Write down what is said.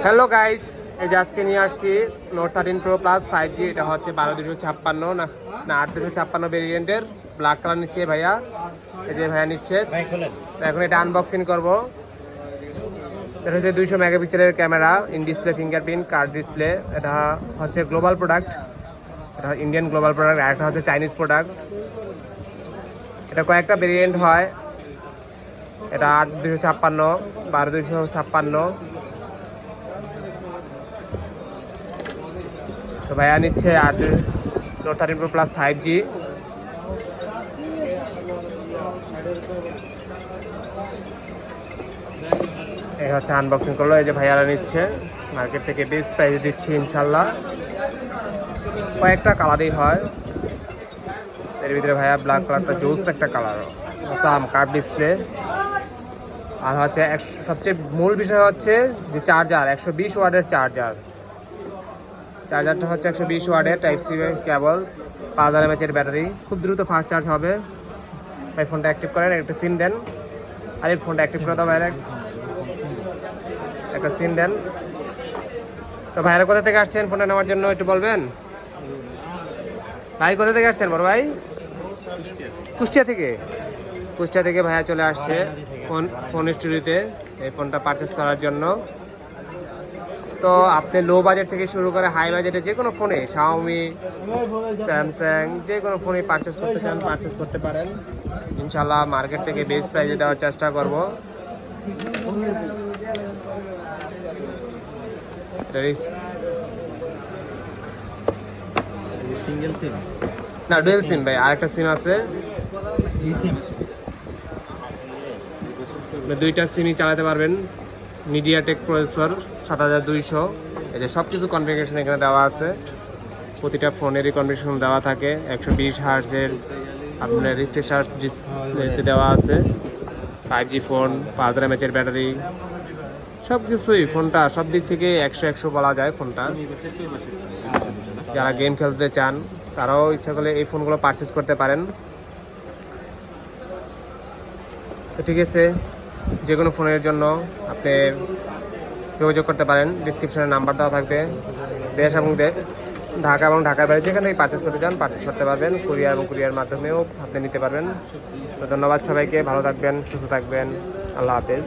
Hello guys, এই যে আজকে নিয়ে আসছি নোট 13 প্রো প্লাস 5G। এটা হচ্ছে 12 256 না 8 256 ভেরিয়েন্টের ব্ল্যাক কালার নিচ্ছে ভাইয়া। এই যে ভাইয়া নিচ্ছে, এখন এটা আনবক্সিং করবো। এটা হচ্ছে 200 মেগাপিক্সেলের camera, in display fingerprint, card display. এটা হচ্ছে গ্লোবাল প্রোডাক্ট, এটা ইন্ডিয়ান গ্লোবাল প্রোডাক্ট, আর একটা হচ্ছে চাইনিজ প্রোডাক্ট। এটা কয়েকটা ভেরিয়েন্ট হয়, এটা 8 256, 12 256। তো ভাইয়া নিচ্ছে নোট 13 প্রো প্লাস 5G। এই হচ্ছে আনবক্সিং করলো, এই যে ভাইয়ারা নিচ্ছে মার্কেট থেকে, বেস্ট প্রাইসে দিচ্ছি ইনশাল্লাহ। কয়েকটা কালারই হয়, এর ভিতরে ভাইয়া ব্ল্যাক কালারটা জোস একটা কালার, সাম কার্ভ ডিসপ্লে। আর হচ্ছে সবচেয়ে মূল বিষয় হচ্ছে যে চার্জার, 120 ওয়াটের চার্জারটা হচ্ছে 120 ওয়াটের type C cable, 5000 mAh battery, খুব দ্রুত ফাস্ট চার্জ হবে। ভাই ফোনটা অ্যাক্টিভ করেন, একটা সিম দেন। আর এই ফোনটা অ্যাক্টিভ করে দাও ভাইরা, একটা সিম দেন। তো ভাইরা কোথা থেকে আসছেন ফোনটা নেওয়ার জন্য একটু বলবেন? ভাই কোথা থেকে আসছেন বড় ভাই? কুষ্টিয়া থেকে ভাইয়া চলে আসছে ফোন স্টুডিওতে এই ফোনটা পারচেস করার জন্য। তো আপনি লো বাজেট থেকে শুরু করে হাই বাজেটে যে কোনো ফোনে, শাওমি, স্যামসাং, যে কোনো ফোনে পারচেস করতে চান পারচেস করতে পারেন ইনশাল্লাহ। মার্কেট থেকে বেস্ট প্রাইসে দেওয়ার চেষ্টা করব। সিঙ্গেল সিম না, ডুয়েল সিম ভাই, আরেকটা সিম আছে। দুইটা সিমই চালাতে পারবেন। MediaTek processor 7200। এই যে সব কিছু কনফিগারেশন এখানে দেওয়া আছে, প্রতিটা ফোনেরই কনফিগারেশন দেওয়া থাকে। 120 হার্টজের আপনার রিফ্রেশ ডিসপ্লেতে দেওয়া আছে। 5G ফোন, 5000 mAh ব্যাটারি, সব কিছুই ফোনটা সব দিক থেকে 100 বলা যায় ফোনটা। যারা গেম খেলতে চান তারাও ইচ্ছা করলে এই ফোনগুলো পারচেস করতে পারেন। তো ঠিক আছে, যে কোনো ফোনের জন্য আপনি যোগাযোগ করতে পারেন, ডিসক্রিপশনে নাম্বার দেওয়া থাকবে। দেশ এবং ঢাকা এবং ঢাকার বাইরে যেখান থেকে পারচেস করতে চান পারচেস করতে পারবেন। কুরিয়ার মাধ্যমেও আপনি নিতে পারবেন। তো ধন্যবাদ সবাইকে, ভালো থাকবেন, সুস্থ থাকবেন, আল্লাহ হাফেজ।